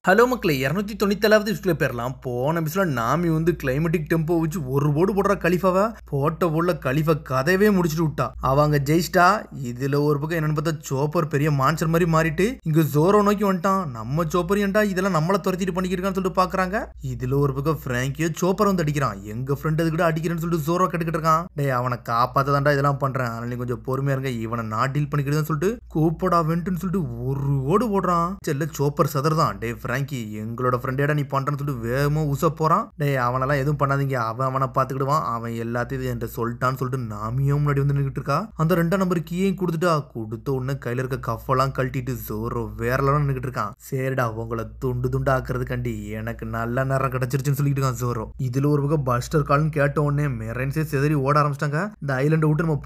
Hello மக்களே 297வது விஷயத்துல பேரலாம். போன எபிசோட நாமி வந்து கிளைமேட்டிக் டெம்போ வச்சு ஒரு போர்டு போடுற கலிஃபாவை போட்ட போல கலிஃபா கதையவே முடிச்சுட்டு விட்டா. அவங்க ஜெயிச்சிட்டா. இதுல ஒரு பக்கம் என்னன்னு பார்த்தா சோப்பர் பெரிய மான்சர் மாதிரி மாறிட்டு இங்க ஜோரோ நோக்கி வந்துட்டான். நம்ம சோப்பர் ஏன்டா இதெல்லாம் நம்மள துரத்திட்டு பண்ணிக்கிட்டு சொல்லிட்டு பாக்குறாங்க. இதுல ஒரு பக்கம் பிராங்கியோ சோப்பர் வந்து அடிக்கிறான். எங்க ஃப்ரெண்ட் அது கூட அடிக்கிறேன்னு சொல்லிட்டு ஜோரோ கட்டுக்கிட்டு இருக்கான். டே அவனை காப்பாத்தாண்டா இதெல்லாம் பண்றேன், அதனால நீ கொஞ்சம் பொறுமையா இருங்க, இவனை நான் டீல் பண்ணிக்கிட்டு சொல்லிட்டு கூப்படா வென்ட்டுன்னு சொல்லிட்டு ஒரு ஓடு போடுறான். செல்ல சோப்பர் சதர்தான். டே பிராங்கி எங்களோட ஃப்ரெண்டேடா நீ பண்றன்னு சொல்லிட்டு வேகமா உச போறான். டே அவனெல்லாம் எதுவும் பண்ணாதீங்க, அவனை பாத்துக்கிடுவான், அவன் எல்லாத்தையும் என்கிட்ட சொல்லிட்டான்னு சொல்லிட்டு நாமியும் முன்னாடி வந்து நின்றுட்டு இருக்கா. அந்த 2ஆம் நம்பர் கீயையும் கொடுத்துட்டா. கொடுத்த உடனே கையில இருக்க கஃபெல்லாம் கழட்டிட்டு ஜோரோ வேற லெவல்ல நின்றுட்டு இருக்கான். சரிடா உங்களை துண்டு துண்டு ஆக்குறதுக்காண்டி எனக்கு நல்ல நேரம் கிடைச்சிருச்சுன்னு சொல்லிட்டு இருக்கான் ஜோரோ. இதுல ஒரு பக்கம் பஸ்டர் கால்னு கேட்ட உடனே மெரைன்ஸே செதறி ஓட ஆரம்பிச்சிட்டாங்க. இந்த ஐலண்டை விட்டு நம்ம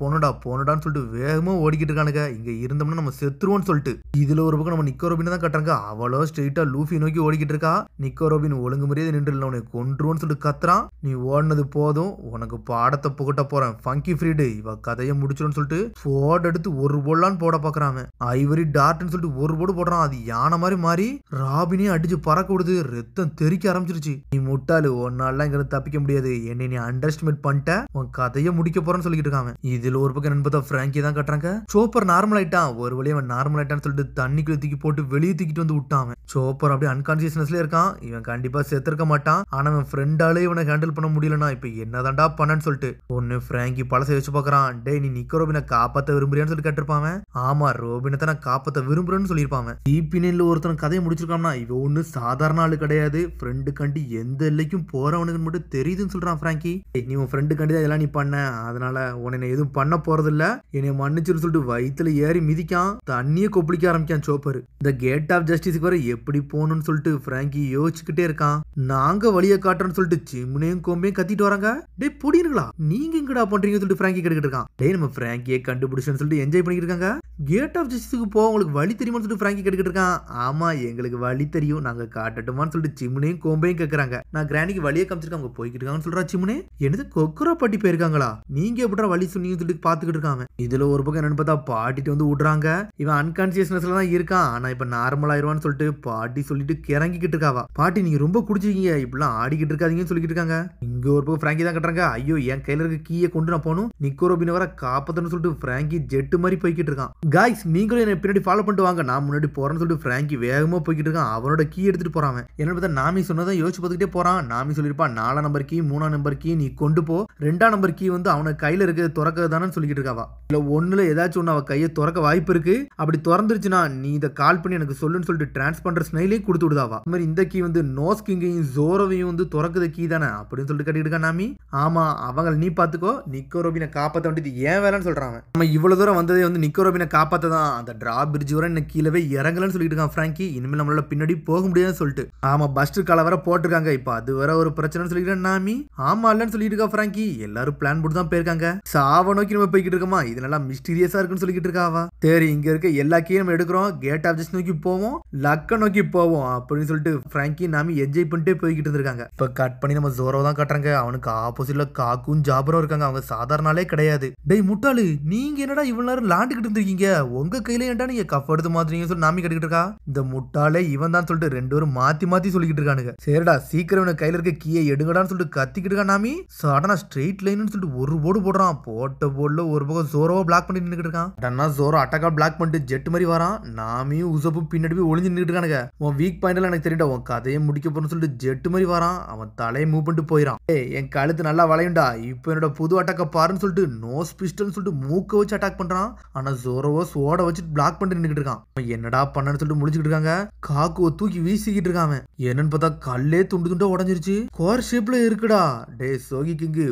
போனடான்னு சொல்லிட்டு வேகமா ஓடிக்கிட்டு இருக்கானுங்க. இங்க இருந்தோம்னா நம்ம செத்துருவோம்னு சொல்லிட்டு. இதுல ஒரு பக்கம் நம்ம நிக்கோ ரோபின் தான் கட்டுறாங்க. அவளோ ஸ்ட்ரெயிட்டா லூஃபி நோக்கி ஓடிக்கிட்டு இருக்கா. நிக்கோ ரோபின் ஒழுங்கு முறையே நின்று உன்னை கொன்றுவோன்னு சொல்லிட்டு கத்துறான். நீ ஓடினது போதும், உனக்கு பாடத்தை புகட்ட போறேன் ஃபங்கி ஃப்ரீடு, இவ கதையை முடிச்சிடும் சொல்லிட்டு போட் எடுத்து ஒரு போடலான்னு போட பாக்குறான். ஐவரி டார்ட்னு சொல்லிட்டு ஒரு போடு போடுறான். அது யானை மாதிரி மாறி ராபினையும் அடிச்சு பறக்க விடுது. ரத்தம் தெறிக்க ஆரம்பிச்சிருச்சு. நீ முட்டாளு, ஒன்னால இங்க தப்பிக்க முடியாது, என்னை நீ அண்டர் எஸ்டிமேட் பண்ணிட்ட, உன் கதையை முடிக்க போறேன்னு சொல்லிட்டு இருக்காங்க. இதுல ஒரு பக்கம் நண்பத்தா பிராங்கி தான் கட்டுறாங்க. சோப்பர் நார்மல் ஆயிட்டான். ஒரு வழியா அவன் நார்மல் ஆயிட்டான்னு சொல்லிட்டு தண்ணிக்குள்ள தூக்கி போட்டு வெளியே தூக்கிட்டு வந்து விட்டான். சோப்பர் அப்படியே அன்கான்சியஸ்னஸ்ல இருக்கான். இவன் கண்டிப்பா செத்துருக்க மாட்டான். ஆனா அவன் ஃப்ரெண்டாலே இவனை ஹேண்டில் பண்ண முடியலனா இப்ப என்னதான்டா பண்ணன்னு சொல்லிட்டு ஒன்னு பிராங்கி பழசை வச்சு பாக்குறான். டே நீ நிக்கோ ரோபினை காப்பாத்த விரும்புறியான்னு சொல்லி கேட்டிருப்பான். ஆமா ரோபினை தான் நான் காப்பாத்த விரும்புறேன்னு சொல்லியிருப்பான். டிபினில் ஒருத்தன் கதையை முடிச்சிருக்கான்னா இவன் ஒண்ணு சாதாரண ஆளு கிடையாது. ஃப்ரெண்டு கண்டி எந்த எல்லைக்கும் போறவனுக்கு மட்டும் தெரியுதுன்னு சொல்றான் பிராங்கி. நீ உன் ஃப்ரெண்டு கண்டி தான் இதெல்லாம் நீ பண்ண, அதனால உன்னை எதுவும் பண்ண போறது இல்ல, என்னை மன்னிச்சுன்னு சொல்லிட்டு வயிற்றுல ஏறி மிதிக்கான். தண்ணியை கொப்பளிக்க ஆரம்பிக்கான் சோப்பர். இந்த கேட் ஆஃப் ஜஸ்டிஸுக்கு வர எப்படி போகணும்னு சொல்லிட்டு பிராங்கி யோசிச்சுக்கிட்டே இருக்கான். நாங்க வழியை காட்டுறோன்னு சொல்லிட்டு சிம்னையும் கோம்பையும் கத்திட்டு வராங்க. டே புடிங்களா நீங்க எங்கடா பண்றீங்கன்னு சொல்லிட்டு பிராங்கி கேட்டுக்கிட்டு இருக்கான். டே நம்ம பிராங்கியை கண்டுபிடிச்சோன்னு சொல்லிட்டு என்ஜாய் பண்ணிட்டு இருக்காங்க. கேட் ஆஃப் ஜஸ்டிஸுக்கு போக உங்களுக்கு வழி தெரியுமான்னு சொல்லிட்டு பிராங்கி கேட்டுக்கிட்டு இருக்கான். ஆமா எங்களுக்கு வழி தெரியும், நாங்க காட்டட்டுமான்னு சொல்லிட்டு சிம்னையும் கோம்பையும் கேட்கறாங்க. நான் கிராண்டிக்கு வழியை காமிச்சிருக்கேன், அவங்க போய்கிட்டு இருக்காங்கன்னு சொல்றா சிம்னே. என்னது கொக்கரா பாட்டி போயிருக்காங்களா, நீங்க எப்படா வழி சொன்னீங்கன்னு சொல்லிட்டு பாத்துக்கிட்டு இருக்காங்க. இதுல ஒரு பக்கம் என்னன்னு பார்த்தா பாட்டிட்டு வந்து விடுறாங்க. இவன் அன்கான்சியஸ்னஸ்ல தான் இருக்கான், ஆனா இப்ப நார்மல் ஆயிருவான்னு சொல்லிட்டு பாட்டி சொல்லிட்டு கிறங்கிக்கிட்டு இருக்காவா. பாட்டி நீங்க ரொம்ப குடிச்சிருக்கீங்க, இப்பெல்லாம் ஆடிக்கிட்டு இருக்காதீங்கன்னு சொல்லிட்டு இருக்காங்க. இங்க ஒரு பக்கம் பிராங்கி தான் கட்டுறாங்க. ஐயோ என் கையில இருக்க கீயை கொண்டு நான் போகணும், நிக்கோ ரோபினை வர காப்பாத்தன்னு சொல்லிட்டு பிராங்கி ஜெட்டு மாதிரி போய்கிட்டு இருக்கான். காய்ஸ் நீங்களும் என்ன பின்னாடி ஃபாலோ பண்ணிட்டு வாங்க, நான் முன்னாடி போறேன்னு சொல்லிட்டு பிராங்கி வேகமா போய்கிட்டு இருக்கான். அவனோட கீ எடுத்துட்டு போறான். என்ன பார்த்தா நாமி சொன்னதான் யோசிச்சு பார்த்துக்கிட்டே போறான். நாமி சொல்லிருப்பான் 4ஆம் நம்பர் கீ 3ஆம் நம்பர் கீ நீ கொண்டு போ, 2ஆம் நம்பர் கீ வந்து அவன கையில இருக்கிறது திறக்கிறது தானே சொல்லிக்கிட்டு இருக்காவா. இல்ல ஒண்ணுல ஏதாச்சும் ஒண்ணு அவ கையை திறக்க வாய்ப்பு இருக்கு, அப்படி திறந்துருச்சுன்னா நீ இதை கால் பண்ணி எனக்கு சொல்லுன்னு சொல்லிட்டு டிரான்ஸ்பண்டர் ஸ்னைலையும் கொடுத்து விடுதாவா. இந்த மாதிரி இந்த கீ வந்து நோஸ் கிங்கையும் ஜோரோவையும் வந்து திறக்குது கீ தானே அப்படின்னு சொல்லிட்டு கட்டிட்டு இருக்கா நாமி. ஆமா அவங்க நீ பாத்துக்கோ, நிக்கோ ரோபினை காப்பாற்ற வேண்டியது ஏன் வேலைன்னு சொல்றான். நம்ம இவ்வளவு தூரம் வந்ததே வந்து நிக்கோ ரோபினை காப்பாத்ததான், அந்த டிரா பிரிட்ஜ் வர இன்னும் கீழவே இறங்கலன்னு சொல்லிட்டு இருக்கான் பிராங்கி. இனிமேல் நம்மளால பின்னாடி போக முடியாதுன்னு சொல்லிட்டு. ஆமா பஸ்டர் காலை வர போட்டிருக்காங்க, இப்ப அது வர ஒரு பிரச்சனைன்னு சொல்லிட்டு நாமி. ஆமா இல்லன்னு சொல்லிட்டு இருக்கா பிராங்கி. எல்லாரும் பிளான் போட்டு தான் போயிருக்காங்க. சாவ நோக்கி நம்ம போய்கிட்டு இருக்கோமா, இது நல்லா மிஸ்டீரியஸா இருக்குன்னு சொல்லிட்டு இருக்காவா. சரி இங்க இருக்க எல்லா கீயும் நம்ம எடுக்கிறோம், கேட் ஆஃப் ஜஸ்டிஸ் நோக்கி போவோம், லக்க நோக்கி போவோம் அப்படின்னு சொல்லிட்டு பிராங்கி நாமி என்ஜாய் பண்ணிட்டே போய்கிட்டு இருக்காங்க. இப்ப கட் பண்ணி நம்ம ஜோரோ தான் கட்டுறாங்க. அவனுக்கு ஆப்போசிட்ல காக்கும் ஜாபரும் இருக்காங்க. அவங்க சாதாரணாலே கிடையாது. டேய் முட்டாளு நீங்க என்னடா இவ்வளவு நேரம் லாண்டுகிட்டு இருந்தீங்க, உங்க கையில ஏன்டா நீங்க கஃப் எடுத்து மாத்துறீங்க சொல்லி நாமி கட்டிக்கிட்டு இருக்கா. இந்த முட்டாளே இவன் தான் சொல்லிட்டு 2 பேரும் மாத்தி மாத்தி சொல்லிக்கிட்டு இருக்கானுங்க. சரிடா சீக்கிரம் இவன் கையில இருக்க கீயை எடுங்கடான்னு சொல்லிட்டு கத்திக்கிட்டு இருக்கா நாமி. சடனா ஸ்ட்ரெயிட் லைன்னு சொல்லிட்டு ஒரு போடு போடுறான். போட்ட போர்டுல ஒரு பக்கம் ஜோரோவை பிளாக் பண்ணி நின்னுக்கிட்டு இருக்கான். உடனே ஜோரோ அட்டாக்கா பிளாக் பண்ணிட்டு ஜெட் மாதிரி வரான். நாமியும் உசப்பும் பின்னாடி போய் ஒளிஞ்சு நின்னுட்டு இருக்கானுங்க. உன் வீக் பாயிண்ட்ல எனக்கு தெரியல, உன் கதையை முடிக்க போறேன்னு சொல்லிட்டு ஜெட் மாதிரி வரான். அவன் தலையை மூவ் பண்ணிட்டு போயிடான். என் கழுத்து நல்லா வளையுண்டா, இப்போ என்னோட புது அட்டாக்க பாருன்னு சொல்லிட்டு நோஸ் பிஸ்டல்னு சொல்லிட்டு மூக்க வச்சு அட்டாக் பண்றான். ஆனா ஜோரோவோ சோட வச்சு பிளாக் பண்ணிட்டு நின்னுட்டு இருக்கான். என்னடா பண்ணன்னு சொல்லிட்டு முடிச்சுக்கிட்டு இருக்காங்க. காக்குவை தூக்கி வீசிக்கிட்டு இருக்காங்க. என்னன்னு பார்த்தா கல்லே துண்டு துண்டா உடஞ்சிருச்சு. கோர் ஷேப்ல இருக்குடா. டே சோகி கிங்கு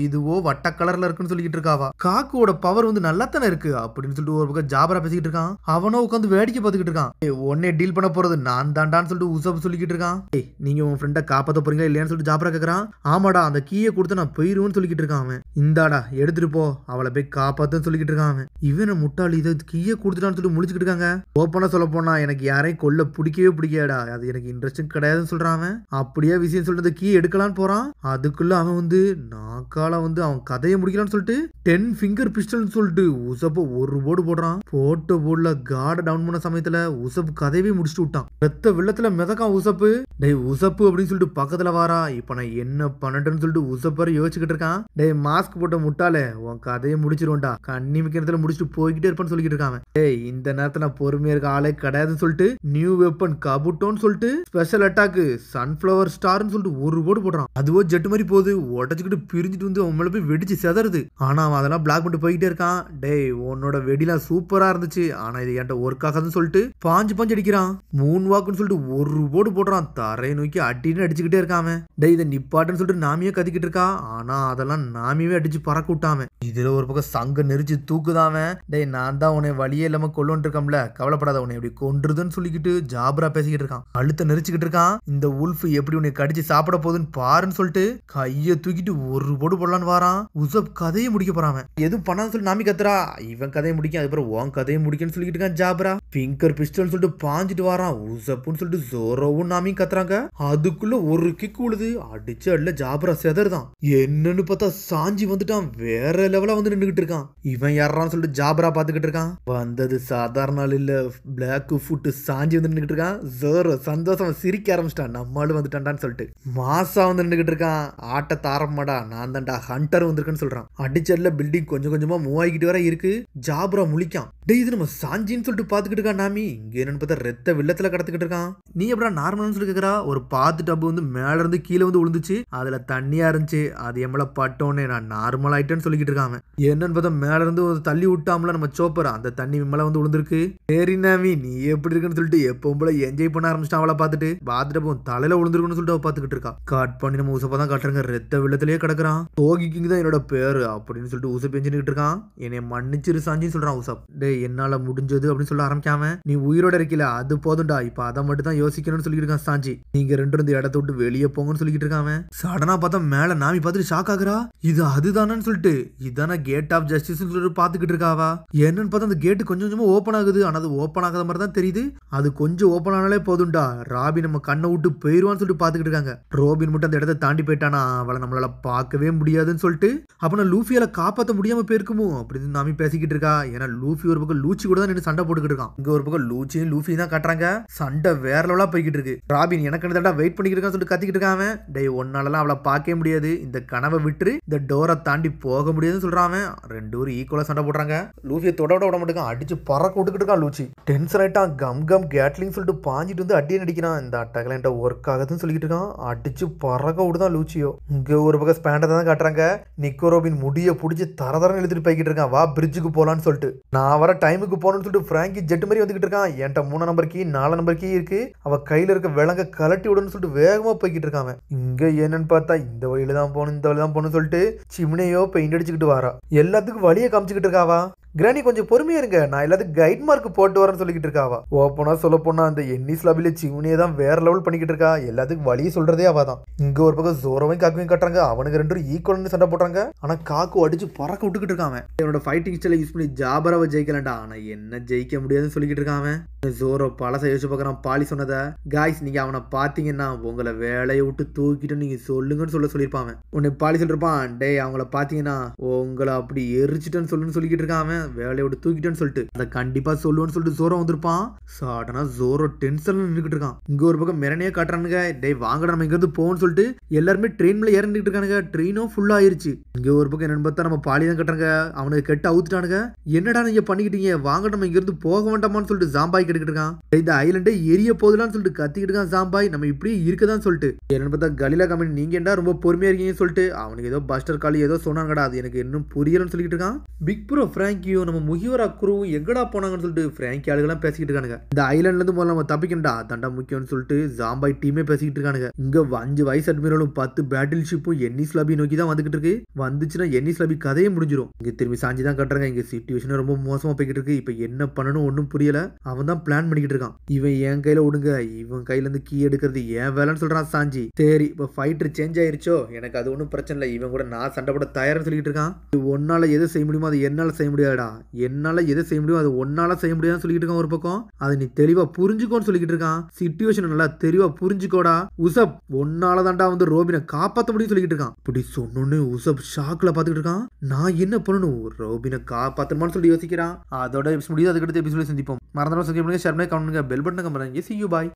இதுவோ வட்ட கலர்ல இருக்குன்னு சொல்லிட்டு இருக்காவா. காக்குவோட பவர் வந்து நல்லா தானே இருக்கு அப்படின்னு சொல்லிட்டு ஒரு பக்கம் ஜாபரா பேசிக்கிட்டு இருக்கான். அவனோ உட்காந்து வேடிக்கை பார்த்துக்கிட்டு இருக்கான். உன்னை டீல் பண்ண போறது நான் தாண்டான்னு சொல்லிட்டு உசப் சொல்லிக்கிட்டு இருக்கான். நீங்க உன் ஃப்ரெண்டை காப்பாத்த போறீங்க இல்லையான்னு சொல்லிட்டு ஜாபரா கேக்குறான். ஆமாடா அந்த கீயை கொடுத்து நான் போயிருவேன்னு சொல்லிக்கிட்டு இருக்கான். அவன் இந்தாடா எடுத்துட்டு போ, அவளை போய் காப்பாத்துன்னு சொல்லிக்கிட்டு இருக்கான். இவனை முட்டாளி இதை கீயே கொடுத்துட்டான்னு சொல்லிட்டு முழிச்சுக்கிட்டு இருக்காங்க. ஓப்பனா சொல்ல போனா எனக்கு யாரையும் கொல்ல பிடிக்கவே பிடிக்காடா, அது எனக்கு இன்ட்ரெஸ்டும் கிடையாதுன்னு சொல்றான். அப்படியே விஷயம் சொல்லிட்டு கீ எடுக்கலான்னு போறான். அதுக்குள்ள அவன் வந்து நாக்கால வந்து அவன் கதையை முடிக்கலான்னு சொல்லிட்டு 10 ஃபிங்கர் பிஸ்டல்னு சொல்லிட்டு உசப்ப ஒரு போர்டு போடுறான். போட்ட போர்டுல கார்டை டவுன் பண்ண சமயத்துல உசப்பு கதையவே முடிச்சுட்டு விட்டான். ரத்த வெள்ளத்துல மிதக்கான் உசப்பு. டேய் உசப்பு அப்படின்னு சொல்லிட்டு பக்கத்துல வாரா. இப்ப நான் என்ன பண்ணட்டுன்னு சொல்லிட்டு உசப்பர் யோசிச்சுக்கிட்டு இருக்கான். டேய் மாஸ்க் போட்ட முட்டாளே, உன் கதையை முடிச்சிருவோம்டா, கண்ணி மிக்கிறதுல முடிச்சுட்டு போய்கிட்டே இருப்பான்னு சொல்லிட்டு இருக்கான். டேய் இந்த நேரத்துல நான் பொறுமையா இருக்க ஆளே கிடையாதுன்னு சொல்லிட்டு நியூ வெப்பன் கபுட்டோன்னு சொல்லிட்டு ஸ்பெஷல் அட்டாக் சன்ஃபிளவர் ஸ்டார்னு சொல்லிட்டு ஒரு போர்டு போடுறான். அதுவோ ஜெட் மாதிரி போகுது, உடச்சுக்கிட்டு பிரிஞ்சுட்டு வந்து அவன் மேல போய் வெடிச்சு செதறுது. ஆனா அவன் அதெல்லாம் பிளாக் பண்ணிட்டு போய்கிட்டே இருக்கான். டேய் உன்னோட வெடிலாம் சூப்பரா இருந்துச்சு, ஆனா இது என்கிட்ட ஒர்க் ஆகாதுன்னு சொல்லிட்டு பாஞ்சு அடிக்கிறான். மூணு வாக்குன்னு சொல்லிட்டு ஒரு போர்டு போடுறான். தரையை நோக்கி அடின்னு அடிச்சுக்கிட்டே இருக்காம. டேய் இதை நிப்பாட்டுன்னு சொல்லிட்டு நாமியே கத்திக்கிட்டு இருக்கா. ஆனா அதெல்லாம் நாமியவே அடிச்சு பறக்க விட்டாம. இதுல ஒரு பக்கம் சங்க நெரிச்சு தூக்குதாம. டேய் நான் தான் உன்னை வழியே இல்லாம கொல்லுன்னு இருக்கோம்ல, கவலைப்படாத, உன்னை எப்படி கொன்றுதுன்னு சொல்லிக்கிட்டு ஜாபரா பேசிக்கிட்டு இருக்கான். அழுத்த நெரிச்சுக்கிட்டு இருக்கான். இந்த உல்ஃப் எப்படி உன்னை கடிச்சு சாப்பிட போகுதுன்னு பாருன்னு சொல்லிட்டு கையை தூக்கிட்டு ஒரு போடு போடலான்னு வாரான். உசப் கதையை முடிக்க போறான். எதுவும் பண்ணான்னு சொல்லி நாமி கத்துறா. இவன் கதையை முடிக்க, அதுக்கப்புறம் உன் கதையை முடிக்கன்னு சொல்லிக்கிட்டு இருக்கான் ஜாபரா. ஃபிங்கர் பிஸ்டல் சொல்லிட்டு பாஞ்சிட்டு வாரான். உசப்புன்னு சொல்லிட்டு ஜோரோவும் நாமியும் கத்துறாங்க. அதுக்குள்ள ஒரு கிக் உழுது அடிச்சு அடில ஜாபரா செதறுதான். என்னன்னு பார்த்தா சாஞ்சி வந்துட்டான். வேற லெவலா வந்து நின்றுகிட்டு இருக்கான். இவன் யாரான்னு சொல்லிட்டு ஜாபரா பாத்துக்கிட்டு இருக்கான். வந்தது சாதாரண ஆள் இல்ல, பிளாக் ஃபுட் சாஞ்சி வந்து நின்றுகிட்டு இருக்கான். ஜோரோ சந்தோஷம் சிரிக்க ஆரம்பிச்சிட்டான். நம்மளும் வந்துட்டான்டான்னு சொல்லிட்டு மாசா வந்து நின்றுகிட்டு இருக்கான். ஆட்டத்தை ஆரம்பமாடா, நான் தான்டா ஹண்டர் வந்திருக்கேன்னு சொல்றான். அடிச்சல்ல பில்டிங் கொஞ்சம் கொஞ்சமா மூவ் ஆகிக்கிட்டு வர இருக்கு. ஜாபரா முழிக்கான். டேய் இது நம்ம சாஞ்சின்னு சொல்லிட்டு பாத்துக்கிட்டு இருக்கான். நாமி இங்க என்னன்னு பார்த்தா ரத்த வெள்ளத்துல கடத்துக்கிட்டு இருக்கான். நீ எப்படா நார்மல்னு சொல்லி கேக்குறா. ஒரு பாத்து டப்பு வந்து மேல இருந்து கீழே வந்து விழுந்துச்சு, அதுல தண்ணியா இருந்துச்சு, அது எம்மள பட்டோன்னே நான் நார்மல் ஆயிட்டேன்னு சொல்லிக்கிட்டு இருக்காங்க. என்னன்னு பார்த்தா மேல இருந்து ஒரு தள்ளி விட்டாமல நம்ம சோப்பர், அந்த தண்ணி மேல வந்து விழுந்திருக்கு. சரி நாமி நீ எப்படி இருக்குன்னு சொல்லிட்டு எப்பவும் போல என்ஜாய் பண்ண ஆரம்பிச்சிட்டான். அவளை பார்த்துட்டு பாத்துட்டு தலையில விழுந்திருக்குன்னு சொல்லிட்டு அவ பாத்துக்கிட்டு இருக்கா. கட் பண்ணி நம்ம உசப்பா தான் காட்டுறாங்க. ரத்த வெள்ளத்திலேயே கிடக்குறான். தோகிக்கிங் தான் என்னோட பேரு அப்படின்னு சொல்லிட்டு உசப் எஞ்சிட்டு இருக்கான். என்னை மன்னிச்சிரு சாஞ்சின்னு சொல்றான் உசப். டே என்னால முடிஞ்சது அப்படின்னு சொல்ல ஆரம்பிக்காம, நீ உயிரோட இருக்கல அது போதும்டா, இப்ப அதை மட்டும் தான் யோசிக்கணும்னு சொல்லிட்டு இருக்கான் சாஞ்சி. நீங்க ரெண்டு இருந்து இடத்த விட்டு வெளியே போங்கன்னு சொல்லிட்டு இருக்காங்க. சடனா பார்த்தா மேல நாமி பார்த்துட்டு ஷாக் ஆகுறா. இது அதுதானு சொல்லிட்டு இதான கேட் ஆஃப் ஜஸ்டிஸ் சொல்லிட்டு பாத்துக்கிட்டு இருக்காவா. என்னன்னு பார்த்தா அந்த கேட்டு கொஞ்சம் கொஞ்சமா ஓப்பன் ஆகுது. ஆனா அது ஓப்பன் ஆகாத மாதிரி தான் தெரியுது. அது கொஞ்சம் ஓப்பன் ஆனாலே போதும்டா, ராபின் நம்ம கண்ணை விட்டு போயிருவான்னு சொல்லிட்டு பாத்துக்கிட்டு இருக்காங்க. ரோபின் மட்டும் அந்த இடத்த தாண்டி போயிட்டானா அவளை நம்மளால பார்க்கவே முடியாதுன்னு சொல்லிட்டு அப்ப நான் லூஃபியால காப்பாற்ற முடியாம போயிருக்குமோ அப்படின்னு நாமி பேசிக்கிட்டு இருக்கா. ஏன்னா லூஃபி ஒரு பக்கம் லூச்சி கூட தான் நின்று சண்டை போட்டுக்கிட்டு இருக்கான். இங்க ஒரு பக்கம் லூச்சியும் லூஃபி தான் காட்டுறாங்க. சண்டை வேற லெவலா போய்கிட்டு இருக்கு. ராபின் எனக்கு வெயிட் பண்ணிக்கிட்டு இருக்கான்னு சொல்லிட்டு கத்திக்கிட்டு இருக்கான். டேய் ஒன்னாலலாம் அவளை பார்க்கவே முடியாது, இந்த கனவை விட்டு இந்த டோரை தாண்டி போக முடியாதுன்னு சொல்றான். ரெண்டு பேரும் ஈக்குவலா சண்டை போடுறாங்க. லூஃபியை தொட விட மாட்டேங்க, அடிச்சு பறக்க விட்டுக்கிட்டு இருக்கான். லூச்சி டென்ஷன் ஆயிட்டான். கம் கேட்லிங் சொல்லிட்டு பாஞ்சிட்டு வந்து அடியே நடிக்கிறான். இந்த அட்டாக்ல என்கிட்ட ஒர்க் ஆகுதுன்னு சொல்லிட்டு இருக்கான். அடிச்சு பறக்க விடுதான் லூச்சியோ. இங்க ஒரு பக்கம் ஸ்பேண்டை தான் காட்டுறாங்க. நிக்கோ ரோபின் முடிய பிடிச்சி தரதரம் எழுதிட்டு போய்கிட்டு இருக்கான். வா பிரிட்ஜுக்கு போலான்னு சொல்லிட்டு. நான் வர டைமுக்கு போகணும்னு சொல்லிட்டு பிராங்கி ஜெட் மாதிரி வந்துகிட்டு இருக்கான். என்கிட்ட 3 நம்பர் கீ 4 நம்பர் கீ இருக்கு, அவ கையில இருக்க விலங்க கலட்டி விடுன்னு சொல்லிட்டு வேகமா போய்கிட்டு இருக்காங்க. இங்க என்னன்னு பார்த்தா இந்த வழியில தான் போகணும், இந்த வழி தான் போகணும்னு சொல்லிட்டு சிம்னையோ பெயிண்ட் அடிச்சுக்கிட்டு வரா. எல்லாத்துக்கும் வழியை காமிச்சுக்கிட்டு இருக்காவா. கிரானி கொஞ்சம் பொறுமையா இருங்க, நான் எல்லாத்துக்கும் கைட் மார்க் போட்டு வரேன்னு சொல்லிக்கிட்டு இருக்காவா. ஓப்பனா சொல்ல போனா அந்த என்னிஸ் லாபில சிம்னியே தான் வேற லெவல் பண்ணிக்கிட்டு இருக்கா. எல்லாத்துக்கும் வழியை சொல்றதே அவதான். இங்க ஒரு பக்கம் ஜோரோவையும் காக்குவையும் கட்டுறாங்க. அவனுக்கு ரெண்டு ஈக்குவல் சண்டை போடுறாங்க. ஆனா காக்கு அடிச்சு பறக்க விட்டுக்கிட்டு இருக்காங்க. என்னோட ஃபைட்டிங் ஸ்டைல யூஸ் பண்ணி ஜாபராவை ஜெயிக்கலண்டா, ஆனா என்ன ஜெயிக்க முடியாதுன்னு சொல்லிக்கிட்டு இருக்காங்க. ஜோரோ பழச யோசிச்சு பார்க்கறான். பாலி சொன்னதை காய்ஸ் நீங்க அவனை பாத்தீங்கன்னா உங்களை வேலையை விட்டு தூக்கிட்டு நீங்க சொல்லுங்கன்னு சொல்லியிருப்பாங்க. உன்னை பாலி சொல்லிருப்பான். டே அவங்கள பாத்தீங்கன்னா உங்களை அப்படி எரிச்சிட்டேன்னு சொல்லுன்னு சொல்லிக்கிட்டு இருக்காங்க. வேலையை விட்டு தூக்கிட்டேன்னு சொல்லிட்டு அதை கண்டிப்பா சொல்லுவேன்னு சொல்லிட்டு ஜோரோ வந்திருப்பான். சடனா ஜோரோ டென்ஷன்ல நின்றுகிட்டு இருக்கான். இங்க ஒரு பக்கம் மிரணையே காட்டுறானுங்க. டே வாங்கடா நம்ம இங்க இருந்து போவோம்னு சொல்லிட்டு எல்லாருமே ட்ரெயின் மேல இறங்கிட்டு இருக்கானுங்க. ட்ரெயினும் ஃபுல் ஆயிருச்சு. இங்க ஒரு பக்கம் என்னன்னு பார்த்தா நம்ம பாலி தான் கட்டுறாங்க. அவனுக்கு கெட்ட அவுத்துட்டானுங்க. என்னடா நீங்க பண்ணிக்கிட்டீங்க, வாங்க நம்ம இங்க இருந்து போக வேண்டாமான்னு சொல்லிட்டு ஜாம்பாய் கேட்டுக்கிட்டு இருக்கான். இந்த ஐலண்டே எரிய போதலான்னு சொல்லிட்டு கத்திக்கிட்டு இருக்கான் ஜாம்பாய். நம்ம இப்படி இருக்கதான் சொல்லிட்டு என்னன்னு பார்த்தா கலிலா கம்பெனி நீங்க என்ன ரொம்ப பொறுமையா இருக்கீங்கன்னு சொல்லிட்டு அவனுக்கு ஏதோ பஸ்டர் காலி ஏதோ சொன்னாங்கடா, அது எனக்கு இன்னும் புரியலன்னு சொல்லிட்டு இருக்கான். பிக் ப்ரோ பிராங்கியோ நம்ம முகிவரா குருவும் எங்கடா போனாங்கன்னு சொல்லிட்டு பிராங்கி ஆளுகெல்லாம் பேசிக்கிட்டு இருக்கானுங்க. இந்த ஐலண்ட்ல இருந்து முதல்ல நம்ம தப்பிக்கண்டா, தண்டா முக்கியம்னு சொல்லிட்டு ஜாம்பாய் டீமே பேசிக்கிட்டு இருக்கானுங்க. இங்க 5 வைஸ் அட்மிரலும் 10 பேட்டில் ஷிப்பும் என்னிஸ் லாபி நோக்கி தான் வந்துகிட்டு இருக்கு. வந்துச்சுன்னா என்னிஸ் லாபி கதையே முடிஞ்சிடும். இங்க திரும்பி சாஞ்சி தான் கட்டுறாங்க. இங்க சிச்சுவேஷன் ரொம்ப மோசமா போய்கிட்டு இருக்கு. இப்ப என்ன பண்ணணும் ஒன்னும் புரியல. அவன் தான் பிளான் பண்ணிக்கிட்டு இருக்கான். இவன் என் கையில விடுங்க, இவன் கையில இருந்து கீ எடுக்கிறது ஏன் வேலைன்னு சொல்றான் சாஞ்சி. சரி இப்ப ஃபைட்டர் சேஞ்ச் ஆயிருச்சோ, எனக்கு அது ஒன்றும் பிரச்சனை இல்லை, இவன் கூட நான் சண்டை போட தயார்னு சொல்லிட்டு இருக்கான். ஒன்னால எது செய்ய முடியுமோ அது என்னால செய்ய முடியாது. இல்லடா, என்னால எதை செய்ய முடியும் அது ஒன்னால செய்ய முடியாதுன்னு சொல்லிட்டு இருக்கான் ஒரு பக்கம். அதை நீ தெளிவா புரிஞ்சுக்கோன்னு சொல்லிக்கிட்டு இருக்கான். சிச்சுவேஷன் நல்லா தெளிவா புரிஞ்சுக்கோடா உசப், ஒன்னால தான்டா வந்து ரோபினை காப்பாற்ற முடியும் சொல்லிக்கிட்டு இருக்கான். இப்படி சொன்னோன்னு உசப் ஷாக்ல பாத்துக்கிட்டு இருக்கான். நான் என்ன பண்ணணும், ரோபினை காப்பாத்தணுமான்னு சொல்லி யோசிக்கிறான். அதோட எபிசோட் முடியுது. அதுக்கடுத்து எபிசோட சந்திப்போம். மறந்துடாம சப்ஸ்கிரைப் பண்ணுங்க, ஷேர் பண்ணுங்க, கமெண்ட் பண்ணுங்க, பெல் பட்டனை கமெண்ட் பண்ணுங்க. See you, bye.